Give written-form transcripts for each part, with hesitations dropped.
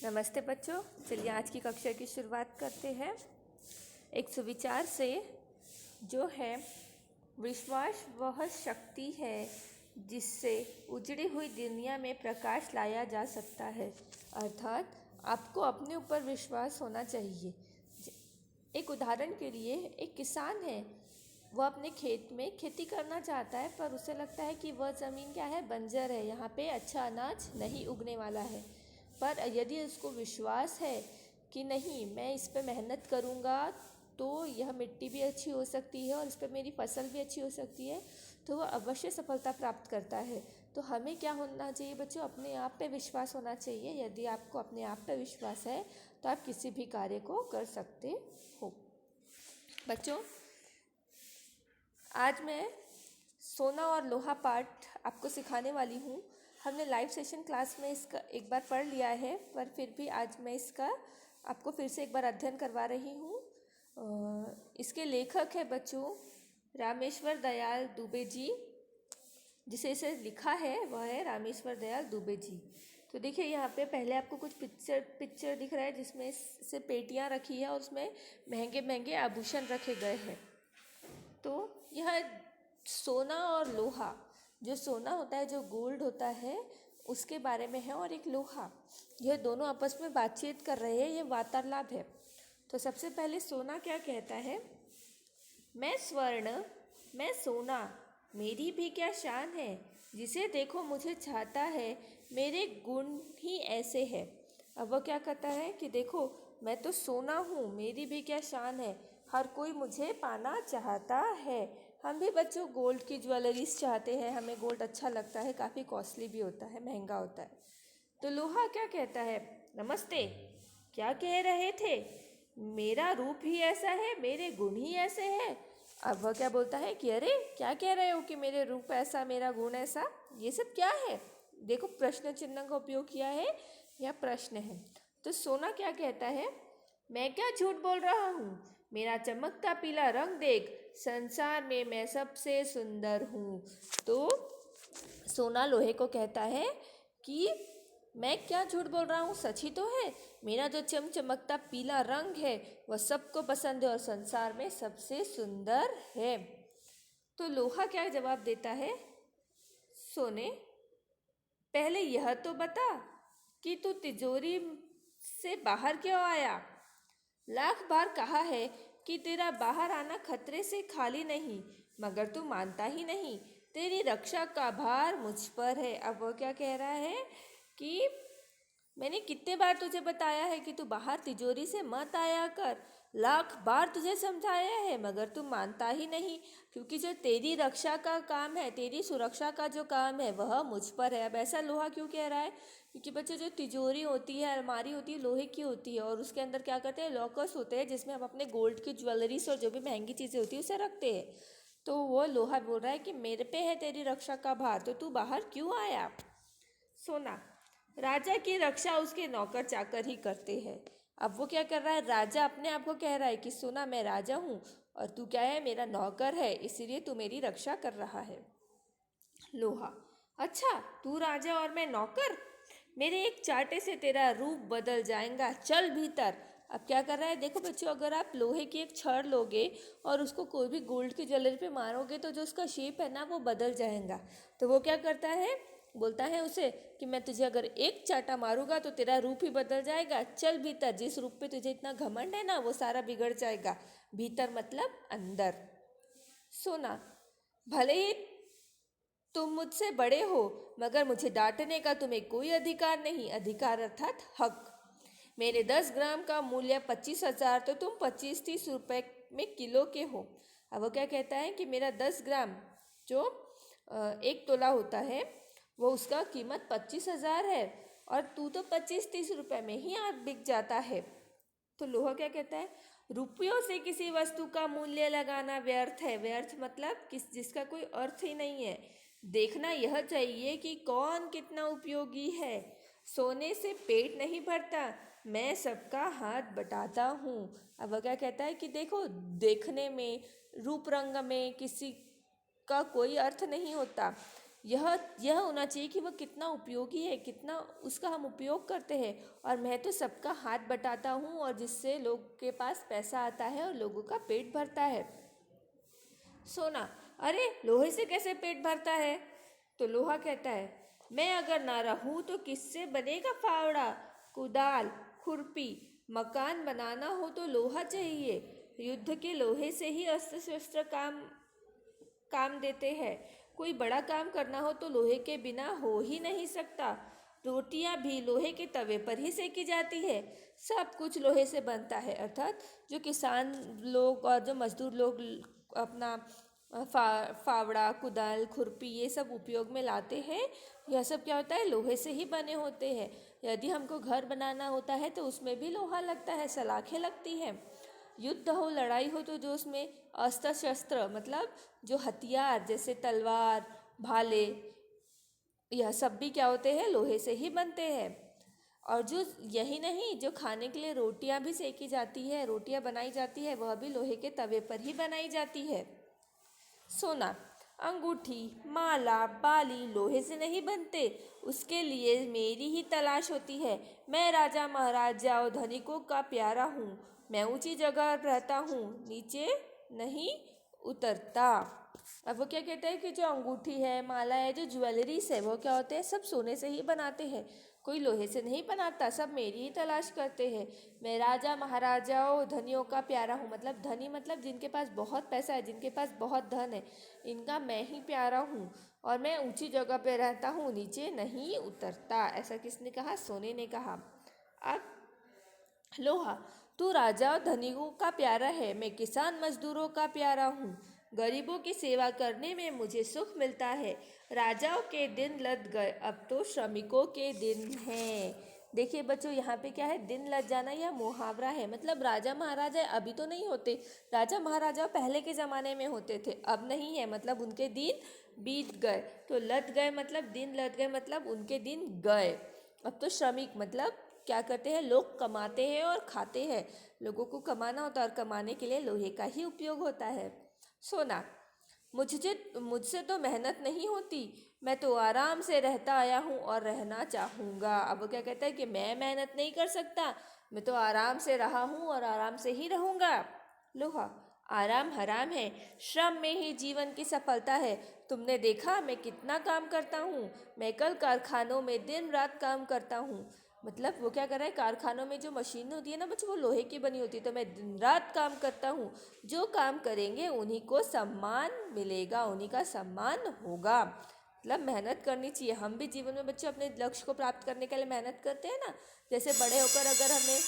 नमस्ते बच्चों। चलिए आज की कक्षा की शुरुआत करते हैं एक सुविचार से, जो है विश्वास वह शक्ति है जिससे उजड़ी हुई दुनिया में प्रकाश लाया जा सकता है। अर्थात आपको अपने ऊपर विश्वास होना चाहिए। एक उदाहरण के लिए, एक किसान है, वह अपने खेत में खेती करना चाहता है, पर उसे लगता है कि वह ज़मीन क्या है, बंजर है, यहाँ पे अच्छा अनाज नहीं उगने वाला है। पर यदि उसको विश्वास है कि नहीं, मैं इस पे मेहनत करूँगा तो यह मिट्टी भी अच्छी हो सकती है और इस पे मेरी फसल भी अच्छी हो सकती है, तो वह अवश्य सफलता प्राप्त करता है। तो हमें क्या होना चाहिए बच्चों, अपने आप पे विश्वास होना चाहिए। यदि आपको अपने आप पे विश्वास है तो आप किसी भी कार्य को कर सकते हो। बच्चों, आज मैं सोना और लोहा पाठ आपको सिखाने वाली हूँ। हमने लाइव सेशन क्लास में इसका एक बार पढ़ लिया है, पर फिर भी आज मैं इसका आपको फिर से एक बार अध्ययन करवा रही हूँ। इसके लेखक है बच्चों रामेश्वर दयाल दुबे जी। जिसे इसे लिखा है वह है रामेश्वर दयाल दुबे जी। तो देखिए, यहाँ पे पहले आपको कुछ पिक्चर दिख रहा है जिसमें से पेटियाँ रखी है और उसमें महंगे महंगे आभूषण रखे गए हैं। तो यह सोना और लोहा, जो सोना होता है, जो गोल्ड होता है, उसके बारे में है, और एक लोहा, यह दोनों आपस में बातचीत कर रहे हैं। ये वार्तालाप है। तो सबसे पहले सोना क्या कहता है, मैं स्वर्ण, मैं सोना, मेरी भी क्या शान है, जिसे देखो मुझे चाहता है, मेरे गुण ही ऐसे है। अब वह क्या कहता है कि देखो, मैं तो सोना हूँ, मेरी भी क्या शान है, हर कोई मुझे पाना चाहता है। हम भी बच्चों गोल्ड की ज्वेलरीज चाहते हैं, हमें गोल्ड अच्छा लगता है, काफ़ी कॉस्टली भी होता है, महंगा होता है। तो लोहा क्या कहता है, नमस्ते, क्या कह रहे थे, मेरा रूप ही ऐसा है, मेरे गुण ही ऐसे हैं। अब वह क्या बोलता है कि अरे क्या कह रहे हो कि मेरे रूप ऐसा, मेरा गुण ऐसा, ये सब क्या है। देखो, प्रश्न चिन्ह का उपयोग किया है, यह प्रश्न है। तो सोना क्या कहता है, मैं क्या झूठ बोल रहा हूँ, मेरा चमकता पीला रंग देख, संसार में मैं सबसे सुंदर हूँ। तो सोना लोहे को कहता है कि मैं क्या झूठ बोल रहा हूँ, सच ही तो है, मेरा जो चमचमकता पीला रंग है वह सबको पसंद है और संसार में सबसे सुंदर है। तो लोहा क्या जवाब देता है, सोने, पहले यह तो बता कि तू तिजोरी से बाहर क्यों आया। लाख बार कहा है कि तेरा बाहर आना खतरे से खाली नहीं, मगर तू मानता ही नहीं, तेरी रक्षा का भार मुझ पर है। अब वो क्या कह रहा है कि मैंने कितने बार तुझे बताया है कि तू बाहर तिजोरी से मत आया कर, लाख बार तुझे समझाया है, मगर तू मानता ही नहीं, क्योंकि जो तेरी रक्षा का काम है, तेरी सुरक्षा का जो काम है, वह मुझ पर है। अब ऐसा लोहा क्यों कह रहा है, क्योंकि बच्चे जो तिजोरी होती है, अलमारी होती है, लोहे की होती है, और उसके अंदर क्या करते हैं, लॉकर्स होते हैं, जिसमें हम अपने गोल्ड की ज्वेलरीज और जो भी महंगी चीज़ें होती है उसे रखते हैं। तो वो लोहा बोल रहा है कि मेरे पे है तेरी रक्षा का भार, तो तू बाहर क्यों आया। सोना, राजा की रक्षा उसके नौकर चाकर ही करते हैं। अब वो क्या कर रहा है, राजा अपने आप को कह रहा है कि सोना, मैं राजा हूँ और तू क्या है, मेरा नौकर है, इसीलिए तू मेरी रक्षा कर रहा है। लोहा, अच्छा, तू राजा और मैं नौकर, मेरे एक चाटे से तेरा रूप बदल जाएगा, चल भीतर। अब क्या कर रहा है, देखो बच्चों, अगर आप लोहे की एक छड़ लोगे और उसको कोई भी गोल्ड की ज्वेलरी पे मारोगे तो जो उसका शेप है ना, वो बदल जाएगा। तो वो क्या करता है, बोलता है उसे कि मैं तुझे अगर एक चाटा मारूंगा तो तेरा रूप ही बदल जाएगा, चल भीतर, जिस रूप पे तुझे इतना घमंड है ना, वो सारा बिगड़ जाएगा। भीतर मतलब अंदर। सोना, भले ही तुम मुझसे बड़े हो, मगर मुझे डांटने का तुम्हें कोई अधिकार नहीं। अधिकार अर्थात हक। मेरे 10 ग्राम का मूल्य 25,000, तो तुम 25-30 रुपए में किलो के हो। अब वो क्या कहता है कि मेरा 10 ग्राम, जो 1 तोला होता है, वो उसका कीमत 25,000 है, और तू तो 25-30 रुपए में ही आप बिक जाता है। तो लोहा क्या कहता है, रुपयों से किसी वस्तु का मूल्य लगाना व्यर्थ है। व्यर्थ मतलब जिसका कोई अर्थ ही नहीं है। देखना यह चाहिए कि कौन कितना उपयोगी है। सोने से पेट नहीं भरता, मैं सबका हाथ बटाता हूँ। अब वह क्या कहता है कि देखो, देखने में, रूप रंग में किसी का कोई अर्थ नहीं होता, यह होना चाहिए कि वह कितना उपयोगी है, कितना उसका हम उपयोग करते हैं। और मैं तो सबका हाथ बटाता हूँ और जिससे लोग के पास पैसा आता है और लोगों का पेट भरता है। सोना, अरे लोहे से कैसे पेट भरता है? तो लोहा कहता है, मैं अगर ना रहूं तो किससे बनेगा फावड़ा, कुदाल, खुरपी। मकान बनाना हो तो लोहा चाहिए। युद्ध के लोहे से ही अस्त्र शस्त्र काम काम देते हैं। कोई बड़ा काम करना हो तो लोहे के बिना हो ही नहीं सकता। रोटियां भी लोहे के तवे पर ही सेकी जाती है। सब कुछ लोहे से बनता है। अर्थात जो किसान लोग और जो मजदूर लोग अपना फावड़ा, कुदाल, खुरपी ये सब उपयोग में लाते हैं, यह सब क्या होता है, लोहे से ही बने होते हैं। यदि हमको घर बनाना होता है तो उसमें भी लोहा लगता है, सलाखें लगती हैं। युद्ध हो, लड़ाई हो तो जो उसमें अस्त्र शस्त्र मतलब जो हथियार जैसे तलवार, भाले, यह सब भी क्या होते हैं, लोहे से ही बनते हैं। और जो यही नहीं, जो खाने के लिए रोटियां भी सेकी जाती है, रोटियां बनाई जाती है, वह भी लोहे के तवे पर ही बनाई जाती है। सोना, अंगूठी, माला, बाली लोहे से नहीं बनते। उसके लिए मेरी ही तलाश होती है। मैं राजा महाराजा और धनिकों का प्यारा हूँ। मैं ऊंची जगह रहता हूँ, नीचे नहीं उतरता। अब वो क्या कहते हैं कि जो अंगूठी है, माला है, जो ज्वेलरीज है, वो क्या होते हैं, सब सोने से ही बनाते हैं। कोई लोहे से नहीं बनाता, सब मेरी ही तलाश करते हैं। मैं राजा महाराजाओं धनियों का प्यारा हूँ। मतलब धनी मतलब जिनके पास बहुत पैसा है, जिनके पास बहुत धन है, इनका मैं ही प्यारा हूँ। और मैं ऊंची जगह पे रहता हूँ, नीचे नहीं उतरता। ऐसा किसने कहा? सोने ने कहा। अब लोहा, तू राजा और धनिकों का प्यारा है, मैं किसान मजदूरों का प्यारा हूँ। गरीबों की सेवा करने में मुझे सुख मिलता है। राजाओं के दिन लद गए, अब तो श्रमिकों के दिन हैं। देखिए बच्चों, यहाँ पे क्या है, दिन लद जाना यह मुहावरा है। मतलब राजा महाराजा अभी तो नहीं होते, राजा महाराजा पहले के ज़माने में होते थे, अब नहीं है। मतलब उनके दिन बीत गए। तो लद गए मतलब दिन लद गए मतलब उनके दिन गए। अब तो श्रमिक मतलब क्या करते हैं, लोग कमाते हैं और खाते हैं। लोगों को कमाना होता है और कमाने के लिए लोहे का ही उपयोग होता है। सोना, मुझसे तो मेहनत नहीं होती। मैं तो आराम से रहता आया हूँ और रहना चाहूँगा। अब वो क्या कहता है कि मैं मेहनत नहीं कर सकता, मैं तो आराम से रहा हूँ और आराम से ही रहूँगा। लोहा, आराम हराम है, श्रम में ही जीवन की सफलता है। तुमने देखा मैं कितना काम करता हूँ। मैं कल कारखानों में दिन रात काम करता हूँ। मतलब वो क्या कर रहा है, कारखानों में जो मशीन होती है ना बच्चों, वो लोहे की बनी होती है। तो मैं दिन रात काम करता हूँ। जो काम करेंगे उन्हीं को सम्मान मिलेगा, उन्हीं का सम्मान होगा। मतलब मेहनत करनी चाहिए। हम भी जीवन में बच्चों अपने लक्ष्य को प्राप्त करने के लिए मेहनत करते हैं ना। जैसे बड़े होकर अगर हमें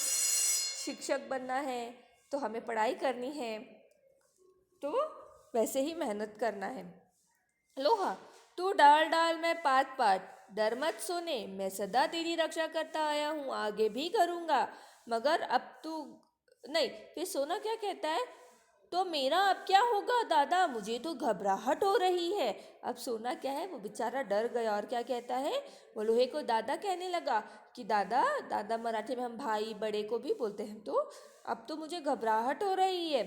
शिक्षक बनना है तो हमें पढ़ाई करनी है, तो वैसे ही मेहनत करना है। लोहा, तू डाल डाल मैं पात पात, डर मत सोने, मैं सदा तेरी रक्षा करता आया हूँ, आगे भी करूँगा। मगर अब तू नहीं। फिर सोना क्या कहता है, तो मेरा अब क्या होगा दादा, मुझे तो घबराहट हो रही है। अब सोना क्या है, वो बेचारा डर गया और क्या कहता है, वो लोहे को दादा कहने लगा कि दादा, दादा मराठी में हम भाई बड़े को भी बोलते हैं, तो अब तो मुझे घबराहट हो रही है।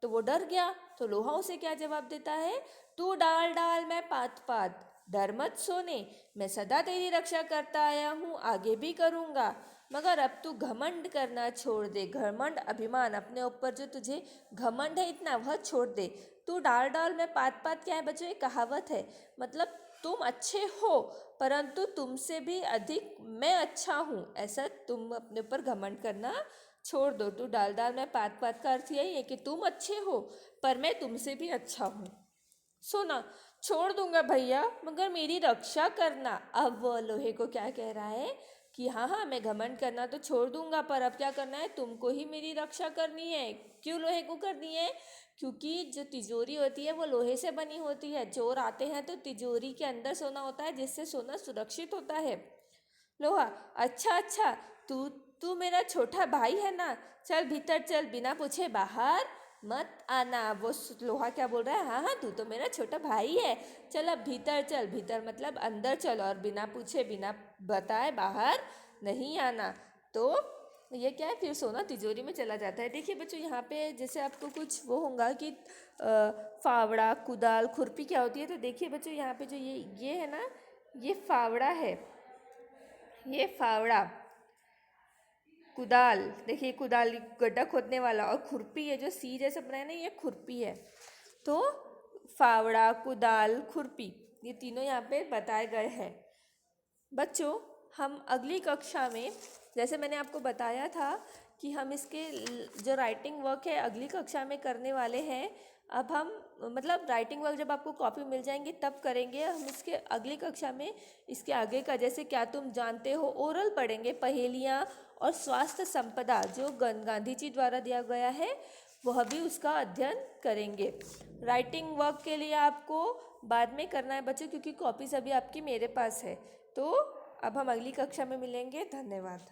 तो वो डर गया। तो लोहा उसे क्या जवाब देता है, तू डाल डाल मैं पात पात, डर मत सोने, मैं सदा तेरी रक्षा करता आया हूँ, आगे भी करूँगा। मगर अब तू घमंड करना छोड़ दे। घमंड अभिमान, अपने ऊपर जो तुझे घमंड है इतना, वह छोड़ दे। तू डाल डाल में पात पात क्या है बच्चों, एक कहावत है। मतलब तुम अच्छे हो परंतु तुमसे भी अधिक मैं अच्छा हूँ, ऐसा तुम अपने ऊपर घमंड करना छोड़ दो। तू डाल डाल में पात पात का अर्थ यही है कि तुम अच्छे हो पर मैं तुमसे भी अच्छा हूँ। सोना, छोड़ दूंगा भैया मगर मेरी रक्षा करना। अब वो लोहे को क्या कह रहा है कि हाँ हाँ, मैं घमंड करना तो छोड़ दूंगा, पर अब क्या करना है, तुमको ही मेरी रक्षा करनी है। क्यों लोहे को करनी है? क्योंकि जो तिजोरी होती है वो लोहे से बनी होती है। चोर आते हैं तो तिजोरी के अंदर सोना होता है, जिससे सोना सुरक्षित होता है। लोहा, अच्छा अच्छा, तू तू मेरा छोटा भाई है ना, चल भीतर चल, बिना पूछे बाहर मत आना। वो लोहा क्या बोल रहा है, हाँ हाँ, तू तो मेरा छोटा भाई है, चल अब भीतर चल। भीतर मतलब अंदर चल, और बिना पूछे बिना बताए बाहर नहीं आना। तो ये क्या है, फिर सोना तिजोरी में चला जाता है। देखिए बच्चों, यहाँ पे जैसे आपको कुछ वो होगा कि फावड़ा, कुदाल, खुरपी क्या होती है। तो देखिए बच्चों, यहाँ पे जो ये है ना, ये फावड़ा है, ये फावड़ा। कुदाल, देखिए कुदाल गड्ढा खोदने वाला, और खुरपी है जो सी जैसे बनाया ना, ये खुरपी है। तो फावड़ा, कुदाल, खुरपी, ये तीनों यहाँ पे बताए गए हैं। बच्चों, हम अगली कक्षा में, जैसे मैंने आपको बताया था कि हम इसके जो राइटिंग वर्क है अगली कक्षा में करने वाले हैं। अब हम मतलब राइटिंग वर्क जब आपको कॉपी मिल जाएंगी तब करेंगे। हम इसके अगली कक्षा में इसके आगे का, जैसे क्या तुम जानते हो, ओरल पढ़ेंगे, पहेलियाँ और स्वास्थ्य संपदा जो गांधी जी द्वारा दिया गया है, वह भी उसका अध्ययन करेंगे। राइटिंग वर्क के लिए आपको बाद में करना है बच्चों, क्योंकि कॉपीज अभी आपकी मेरे पास है। तो अब हम अगली कक्षा में मिलेंगे। धन्यवाद।